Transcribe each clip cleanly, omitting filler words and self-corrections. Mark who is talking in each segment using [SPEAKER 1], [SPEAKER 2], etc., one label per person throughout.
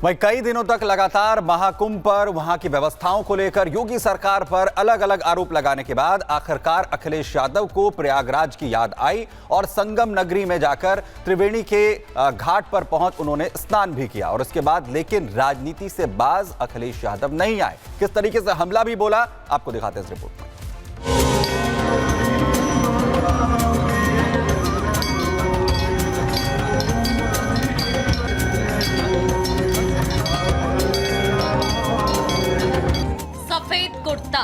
[SPEAKER 1] वहीं कई दिनों तक लगातार महाकुंभ पर वहां की व्यवस्थाओं को लेकर योगी सरकार पर अलग अलग आरोप लगाने के बाद आखिरकार अखिलेश यादव को प्रयागराज की याद आई और संगम नगरी में जाकर त्रिवेणी के घाट पर पहुंच उन्होंने स्नान भी किया। और उसके बाद लेकिन राजनीति से बाज अखिलेश यादव नहीं आए। किस तरीके से हमला भी बोला, आपको दिखाते हैं इस रिपोर्ट में।
[SPEAKER 2] कुर्ता,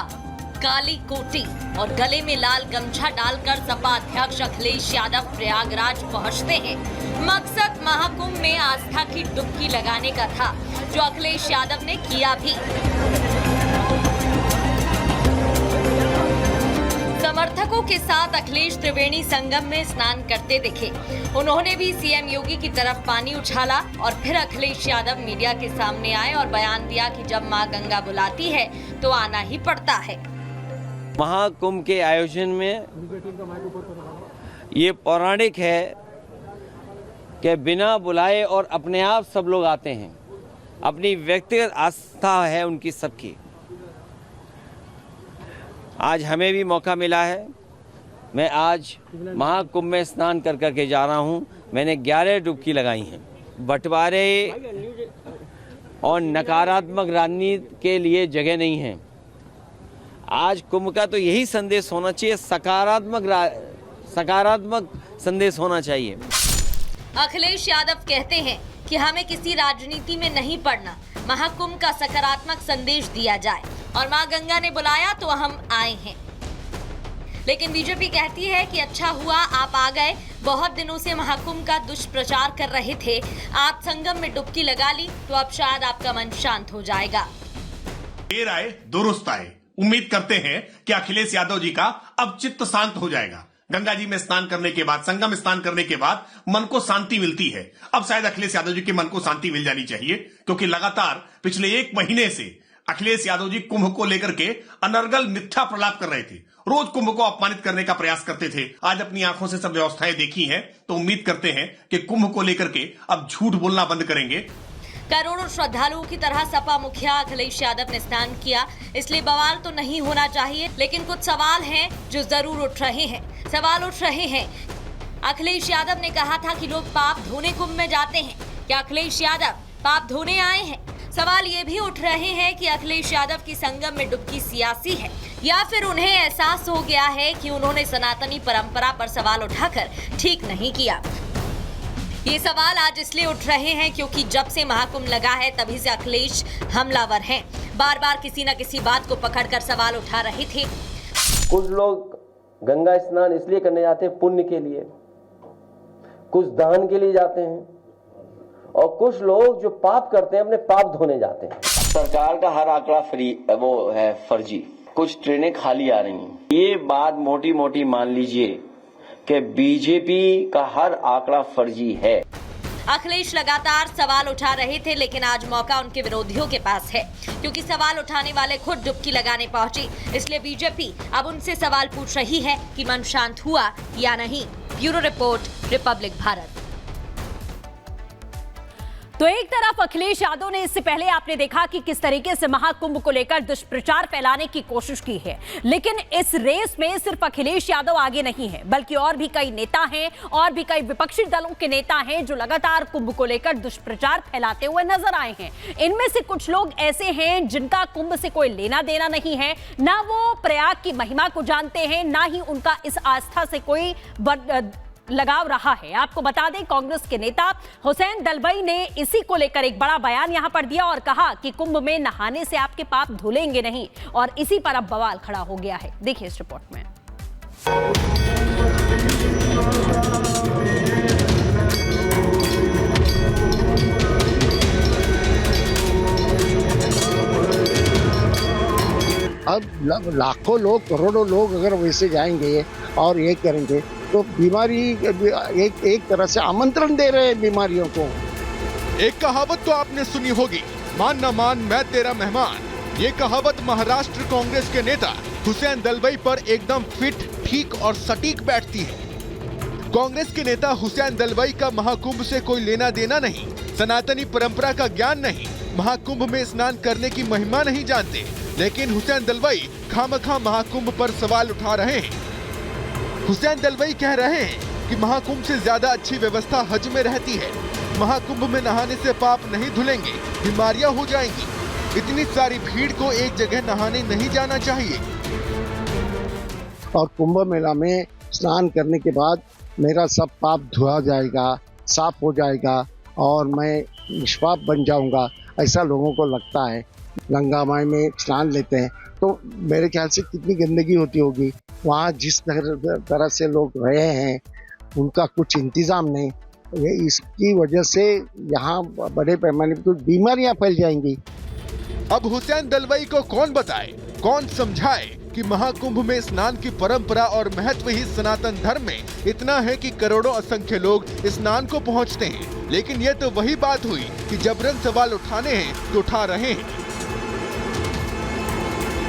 [SPEAKER 2] काली कोटी और गले में लाल गमछा डालकर सपा अध्यक्ष अखिलेश यादव प्रयागराज पहुंचते हैं। मकसद महाकुंभ में आस्था की डुबकी लगाने का था, जो अखिलेश यादव ने किया भी। समर्थकों के साथ अखिलेश त्रिवेणी संगम में स्नान करते दिखे। उन्होंने भी सीएम योगी की तरफ पानी उछाला और फिर अखिलेश यादव मीडिया के सामने आए और बयान दिया कि जब मां गंगा बुलाती है तो आना ही पड़ता है।
[SPEAKER 3] महाकुंभ के आयोजन में ये पौराणिक है कि बिना बुलाए और अपने आप सब लोग आते हैं। अपनी व्यक्तिगत आस्था है उनकी सबकी। आज हमें भी मौका मिला है। मैं आज महाकुंभ में स्नान कर करके जा रहा हूं। मैंने 11 डुबकी लगाई हैं। बंटवारे और नकारात्मक राजनीति के लिए जगह नहीं है। आज कुंभ का तो यही संदेश होना चाहिए, सकारात्मक संदेश होना चाहिए।
[SPEAKER 2] अखिलेश यादव कहते हैं कि हमें किसी राजनीति में नहीं पड़ना, महाकुंभ का सकारात्मक संदेश दिया जाए और मां गंगा ने बुलाया तो हम आए हैं। लेकिन बीजेपी कहती है कि अच्छा हुआ आप आ गए। बहुत दिनों से महाकुंभ का दुष्प्रचार कर रहे थे, आप संगम में डुबकी लगा ली तो अब शायद आपका मन शांत हो जाएगा।
[SPEAKER 4] देर आए दुरुस्त आए। उम्मीद करते हैं कि अखिलेश यादव जी का अब चित्त शांत हो जाएगा। गंगा जी में स्नान करने के बाद, संगम स्नान करने के बाद मन को शांति मिलती है। अब शायद अखिलेश यादव जी के मन को शांति मिल जानी चाहिए, क्योंकि लगातार पिछले 1 महीने से अखिलेश यादव जी कुंभ को लेकर के अनर्गल मिथ्या प्रलाप कर रहे थे। रोज कुंभ को अपमानित करने का प्रयास करते थे। आज अपनी आंखों से सब व्यवस्थाएं देखी हैं तो उम्मीद करते हैं कि कुंभ को लेकर के अब झूठ बोलना बंद करेंगे।
[SPEAKER 2] करोड़ों श्रद्धालुओं की तरह सपा मुखिया अखिलेश यादव ने स्नान किया, इसलिए बवाल तो नहीं होना चाहिए। लेकिन कुछ सवाल हैं जो जरूर उठ रहे हैं। सवाल उठ रहे हैं, अखिलेश यादव ने कहा था कि लोग पाप धोने कुंभ में जाते हैं। क्या अखिलेश यादव पाप धोने आए हैं? सवाल ये भी उठ रहे हैं कि अखिलेश यादव की संगम में डुबकी सियासी है या फिर उन्हें एहसास हो गया है कि उन्होंने सनातनी परंपरा पर सवाल उठाकर ठीक नहीं किया। ये सवाल आज इसलिए उठ रहे हैं क्योंकि जब से महाकुंभ लगा है तभी से अखिलेश हमलावर हैं। बार बार किसी न किसी बात को पकड़कर सवाल उठा रहे थे।
[SPEAKER 3] कुछ लोग गंगा स्नान इसलिए करने जाते हैं पुण्य के लिए, कुछ दान के लिए जाते हैं, और कुछ लोग जो पाप करते हैं अपने पाप धोने जाते हैं। सरकार का हर आंकड़ा वो है फर्जी। कुछ ट्रेनें खाली आ रही हैं। ये बात मोटी मोटी मान लीजिए कि बीजेपी का हर आंकड़ा फर्जी है।
[SPEAKER 2] अखिलेश लगातार सवाल उठा रहे थे, लेकिन आज मौका उनके विरोधियों के पास है, क्योंकि सवाल उठाने वाले खुद डुबकी लगाने पहुंचे। इसलिए बीजेपी अब उनसे सवाल पूछ रही है कि मन शांत हुआ या नहीं। Bureau report, Republic Bharat.
[SPEAKER 5] तो एक तरफ अखिलेश यादव ने इससे पहले आपने देखा कि किस तरीके से महाकुंभ को लेकर दुष्प्रचार फैलाने की कोशिश की है, लेकिन इस रेस में सिर्फ अखिलेश यादव आगे नहीं है, बल्कि और भी कई नेता हैं और भी कई विपक्षी दलों के नेता हैं जो लगातार कुंभ को लेकर दुष्प्रचार फैलाते हुए नजर आए हैं। इनमें से कुछ लोग ऐसे हैं जिनका कुंभ से कोई लेना देना नहीं है, ना वो प्रयाग की महिमा को जानते हैं, ना ही उनका इस आस्था से कोई लगाव रहा है। आपको बता दें, कांग्रेस के नेता हुसैन दलबई ने इसी को लेकर एक बड़ा बयान यहां पर दिया और कहा कि कुंभ में नहाने से आपके पाप धुलेंगे नहीं, और इसी पर अब बवाल खड़ा हो गया है। देखिए इस रिपोर्ट में।
[SPEAKER 6] अब लाखों लोग, करोड़ों लोग अगर वैसे जाएंगे और ये करेंगे तो बीमारी एक तरह से आमंत्रण दे रहे हैं बीमारियों को।
[SPEAKER 7] एक कहावत तो आपने सुनी होगी, मान न मान मैं तेरा मेहमान। ये कहावत महाराष्ट्र कांग्रेस के नेता हुसैन दलबई पर एकदम फिट, ठीक और सटीक बैठती है। कांग्रेस के नेता हुसैन दलबई का महाकुंभ से कोई लेना देना नहीं, सनातनी परंपरा का ज्ञान नहीं, महाकुंभ में स्नान करने की महिमा नहीं जानते, लेकिन हुसैन दलवाई खामखा महाकुंभ पर सवाल उठा रहे हैं। हुसैन दलवाई कह रहे हैं कि महाकुंभ से ज्यादा अच्छी व्यवस्था हज में रहती है। महाकुंभ में नहाने से पाप नहीं धुलेंगे, बीमारियां हो जाएंगी। इतनी सारी भीड़ को एक जगह नहाने नहीं जाना चाहिए।
[SPEAKER 6] और कुंभ मेला में स्नान करने के बाद मेरा सब पाप धुआ जाएगा, साफ हो जाएगा और मैं निष्पाप बन जाऊंगा, ऐसा लोगों को लगता है। गंगा माई में स्नान लेते हैं तो मेरे ख्याल से कितनी गंदगी होती होगी। वहाँ जिस तरह से लोग रहे हैं उनका कुछ इंतजाम नहीं, इसकी वजह से यहाँ बड़े पैमाने पर बीमारियां फैल जाएंगी।
[SPEAKER 7] अब हुसैन दलवाई को कौन बताए, कौन समझाए कि महाकुंभ में स्नान की परंपरा और महत्व ही सनातन धर्म में इतना है कि करोड़ों असंख्य लोग स्नान को पहुंचते हैं। लेकिन ये तो वही बात हुई कि जबरन सवाल उठाने हैं तो उठा रहे हैं।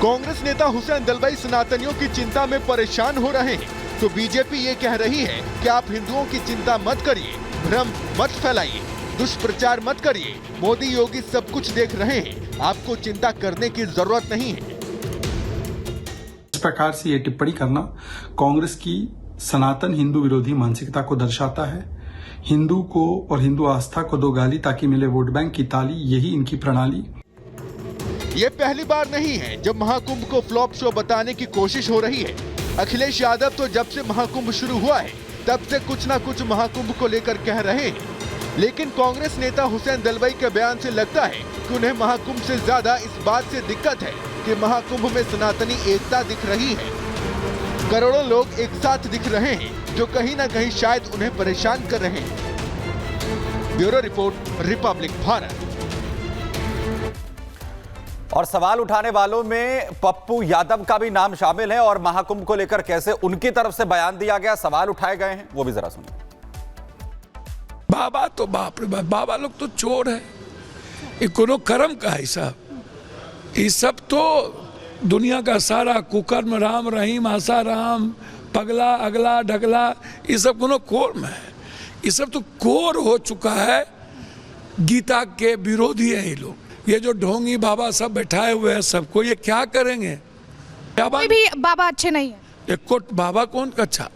[SPEAKER 7] कांग्रेस नेता हुसैन दलवाई सनातनियों की चिंता में परेशान हो रहे हैं, तो बीजेपी ये कह रही है कि आप हिंदुओं की चिंता मत करिए, भ्रम मत फैलाइए, दुष्प्रचार मत करिए। मोदी योगी सब कुछ देख रहे हैं, आपको चिंता करने की जरूरत नहीं है।
[SPEAKER 8] इस प्रकार से ये टिप्पणी करना कांग्रेस की सनातन हिंदू विरोधी मानसिकता को दर्शाता है। हिंदू को और हिंदू आस्था को दो गाली ताकि मिले वोट बैंक की ताली, यही इनकी प्रणाली।
[SPEAKER 7] ये पहली बार नहीं है जब महाकुंभ को फ्लॉप शो बताने की कोशिश हो रही है। अखिलेश यादव तो जब से महाकुंभ शुरू हुआ है तब से कुछ न कुछ महाकुंभ को लेकर कह रहे हैं, लेकिन कांग्रेस नेता हुसैन दलवाई के बयान से लगता है कि उन्हें महाकुंभ से ज्यादा इस बात से दिक्कत है कि महाकुंभ में सनातनी एकता दिख रही है। करोड़ों लोग एक साथ दिख रहे हैं जो कहीं न कहीं शायद उन्हें परेशान कर रहे हैं। Bureau report, Republic Bharat.
[SPEAKER 1] और सवाल उठाने वालों में पप्पू यादव का भी नाम शामिल है और महाकुंभ को लेकर कैसे उनकी तरफ से बयान दिया गया, सवाल उठाए गए हैं, वो भी जरा सुनिए।
[SPEAKER 9] बाबा तो बाप रे बाबा लोग तो चोर है, ये कोनो कर्म का है साहब। ये सब तो दुनिया का सारा कुकर्म, राम रहीम आसा राम, पगला अगला ढगला, ये सब कोनो कोर्म है। ये सब तो कोर हो चुका है। गीता के विरोधी है ये लोग। ये जो ढोंगी बाबा सब बैठाए हुए हैं, सबको ये क्या करेंगे?
[SPEAKER 10] कोई भी बाबा अच्छे नहीं है।
[SPEAKER 9] एक कोट बाबा कौन अच्छा?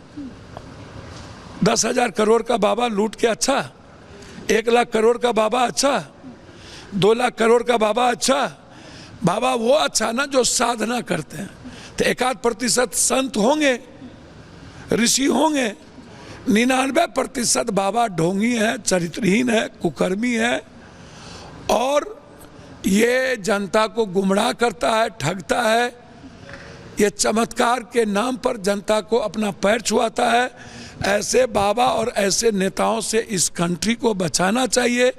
[SPEAKER 9] 10,000 करोड़ का बाबा लूट के अच्छा? 1 लाख करोड़ का बाबा अच्छा? 2 लाख करोड़ का बाबा अच्छा? बाबा वो अच्छा ना जो साधना करते हैं। तो 1% संत होंगे, ऋषि होंगे, 99% बाबा ढोंगी है, चरित्रहीन है, कुकर्मी है और ये जनता को गुमराह करता है, ठगता है। ये चमत्कार के नाम पर जनता को अपना पैर छुआता है। ऐसे बाबा और ऐसे नेताओं से इस कंट्री को बचाना चाहिए।